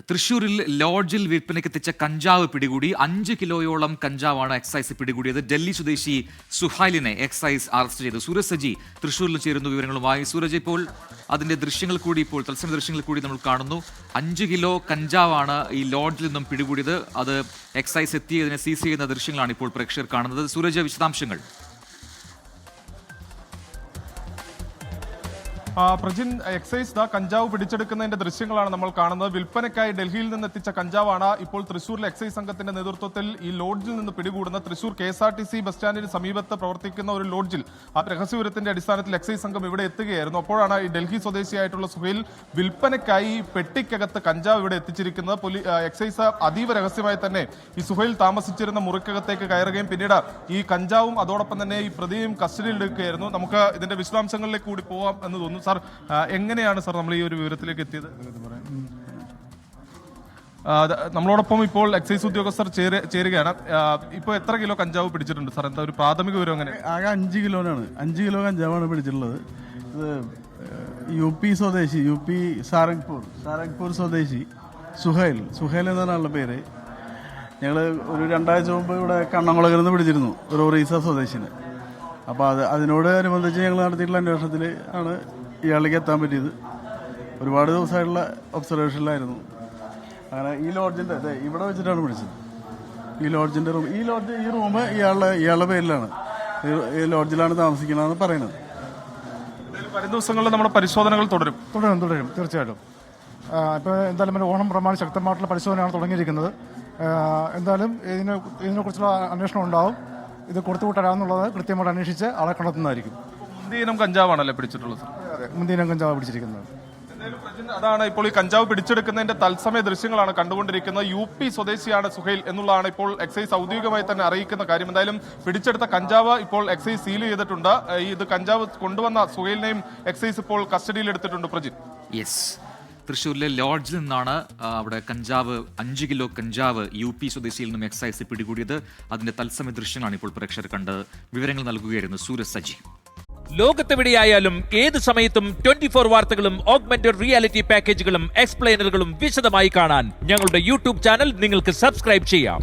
തൃശൂരിൽ ലോഡ്ജിൽ വിൽപ്പനയ്ക്കെത്തിച്ച കഞ്ചാവ് പിടികൂടി 5 കിലോയോളം കഞ്ചാവാണ് എക്സൈസ് പിടികൂടിയത്. ഡൽഹി സ്വദേശി സുഹൈലിനെ എക്സൈസ് അറസ്റ്റ് ചെയ്തു. സൂരജ് സജി തൃശൂരിൽ ചേരുന്ന വിവരങ്ങളുമായി. സൂരജ്, ഇപ്പോൾ അതിന്റെ ദൃശ്യങ്ങൾ കൂടി തത്സമയ ദൃശ്യങ്ങൾ കൂടി നമ്മൾ കാണുന്നു. 5 കിലോ കഞ്ചാവാണ് ഈ ലോഡ്ജിൽ നിന്നും പിടികൂടിയത്. അത് എക്സൈസ് എത്തിയതിനെ സീസ് ചെയ്യുന്ന ദൃശ്യങ്ങളാണ് ഇപ്പോൾ പ്രേക്ഷകർ കാണുന്നത്. സൂരജ്, വിശദാംശങ്ങൾ. പ്രജിൻ, എക്സൈസ് കഞ്ചാവ് പിടിച്ചെടുക്കുന്നതിന്റെ ദൃശ്യങ്ങളാണ് നമ്മൾ കാണുന്നത്. വിൽപ്പനയ്ക്കായി ഡൽഹിയിൽ നിന്ന് എത്തിച്ച കഞ്ചാവാണ് ഇപ്പോൾ തൃശൂരിലെ എക്സൈസ് സംഘത്തിന്റെ നേതൃത്വത്തിൽ ഈ ലോഡ്ജിൽ നിന്ന് പിടികൂടുന്ന തൃശൂർ KSRTC ബസ് സ്റ്റാൻഡിന് സമീപത്ത് പ്രവർത്തിക്കുന്ന ഒരു ലോഡ്ജിൽ രഹസ്യവിവരത്തിന്റെ അടിസ്ഥാനത്തിൽ എക്സൈസ് സംഘം ഇവിടെ എത്തുകയായിരുന്നു. അപ്പോഴാണ് ഈ ഡൽഹി സ്വദേശിയായിട്ടുള്ള സുഹൈൽ വിൽപ്പനയ്ക്കായി പെട്ടിക്കകത്ത് കഞ്ചാവ് ഇവിടെ എത്തിച്ചിരിക്കുന്നത്. എക്സൈസ് അതീവ രഹസ്യമായി തന്നെ ഈ സുഹൈൽ താമസിച്ചിരുന്ന മുറിക്കകത്തേക്ക് കയറുകയും പിന്നീട് ഈ കഞ്ചാവും അതോടൊപ്പം തന്നെ ഈ പ്രതിയും കസ്റ്റഡിയിൽ എടുക്കുകയായിരുന്നു. നമുക്ക് ഇതിന്റെ വിശദാംശങ്ങളിലേക്ക് കൂടി പോകാം എന്ന് തോന്നുന്നു. സാർ, എങ്ങനെയാണ് സാർ നമ്മൾ ഈ ഒരു വിവരത്തിലേക്ക് എത്തിയത്? നമ്മളോടൊപ്പം ഇപ്പോൾ എക്സൈസ് ഉദ്യോഗസ്ഥർ ചേരുകയാണ്. ഇപ്പോൾ എത്ര കിലോ കഞ്ചാവ് പിടിച്ചിട്ടുണ്ട് സാർ? എന്താ ഒരു പ്രാഥമിക വിവരം? എങ്ങനെ? ആകെ 5 കിലോനാണ്. 5 കിലോ കഞ്ചാവാണ് പിടിച്ചിട്ടുള്ളത്. ഇത് UP സ്വദേശി, UP സാരംഗ്പൂർ സ്വദേശി സുഹൈൽ എന്നാണ് ആളുടെ പേര്. ഞങ്ങൾ ഒരു 2 ആഴ്ച മുമ്പ് ഇവിടെ കണ്ണംകുളകരയിൽ നിന്ന് പിടിച്ചിരുന്നു ഒരു ഒറീസ സ്വദേശിനെ. അപ്പോൾ അതിനോടനുബന്ധിച്ച് ഞങ്ങൾ നടത്തിയിട്ടുള്ള അന്വേഷണത്തിൽ ആണ് ഇയാളിലേക്ക് എത്താൻ പറ്റിയത്. ഒരുപാട് ദിവസമായിട്ടുള്ള ഒബ്സർവേഷനിലായിരുന്നു. അങ്ങനെ ഈ ലോഡ്ജിൻ്റെ ഇവിടെ വെച്ചിട്ടാണ് പിടിച്ചത്. ഈ റൂം ഇയാളുടെ പേരിലാണ്. ഈ ലോഡ്ജിലാണ് താമസിക്കണമെന്ന് പറയുന്നത്. വരും ദിവസങ്ങളിൽ നമ്മുടെ പരിശോധനകൾ തുടരും തീർച്ചയായിട്ടും. ഇപ്പോൾ എന്തായാലും ഓണം പ്രമാണി ശക്തമായിട്ടുള്ള പരിശോധനയാണ് തുടങ്ങിയിരിക്കുന്നത്. എന്തായാലും ഇതിനെക്കുറിച്ചുള്ള അന്വേഷണം ഉണ്ടാവും. ഇത് കൊടുത്തുവിട്ടരാന്നുള്ളത് കൃത്യമായിട്ട് അന്വേഷിച്ച് ആളെ കണ്ടെത്തുന്നതായിരിക്കും. മുന്തിയിനം കഞ്ചാവാണല്ലേ പിടിച്ചിട്ടുള്ളത്? അതെ, മുന്തിയിനം കഞ്ചാവ് പിടിച്ചിരിക്കുന്നത്. അതാണ് ഇപ്പോൾ ഈ കഞ്ചാവ് പിടിച്ചെടുക്കുന്നതിന്റെ തത്സമയ ദൃശ്യങ്ങളാണ് കണ്ടുകൊണ്ടിരിക്കുന്നത്. UP സ്വദേശിയാണ് സുഹൈൽ എന്നുള്ളതാണ് ഇപ്പോൾ എക്സൈസ് ഔദ്യോഗികമായി തന്നെ അറിയിക്കുന്ന കാര്യം. എന്തായാലും പിടിച്ചെടുത്ത കഞ്ചാവ് ഇപ്പോൾ എക്സൈസ് സീൽ ചെയ്തിട്ടുണ്ട്. ഇത് കഞ്ചാവ് കൊണ്ടുവന്ന സുഹൈലിനെയും എക്സൈസ് ഇപ്പോൾ കസ്റ്റഡിയിൽ എടുത്തിട്ടുണ്ട്. പ്രജിൻ, യെസ്, തൃശ്ശൂരിലെ ലോഡ്ജിൽ നിന്നാണ് അവിടെ കഞ്ചാവ് 5 കിലോ കഞ്ചാവ് UP സ്വദേശിയിൽ നിന്നും എക്സൈസ് പിടികൂടിയത്. അതിന്റെ തത്സമയ ദൃശ്യങ്ങളാണ് ഇപ്പോൾ പ്രേക്ഷകർ കണ്ടത്. വിവരങ്ങൾ നൽകുകയായിരുന്നു സൂരജ് സജി. ലോകത്തെവിടെയായാലും ഏത് സമയത്തും 24 വാർത്തകളും ഓഗ്മെന്റഡ് റിയാലിറ്റി പാക്കേജുകളും എക്സ്പ്ലെയിനറുകളും വിശദമായി കാണാൻ ഞങ്ങളുടെ YouTube ചാനൽ നിങ്ങൾക്ക് സബ്സ്ക്രൈബ് ചെയ്യാം.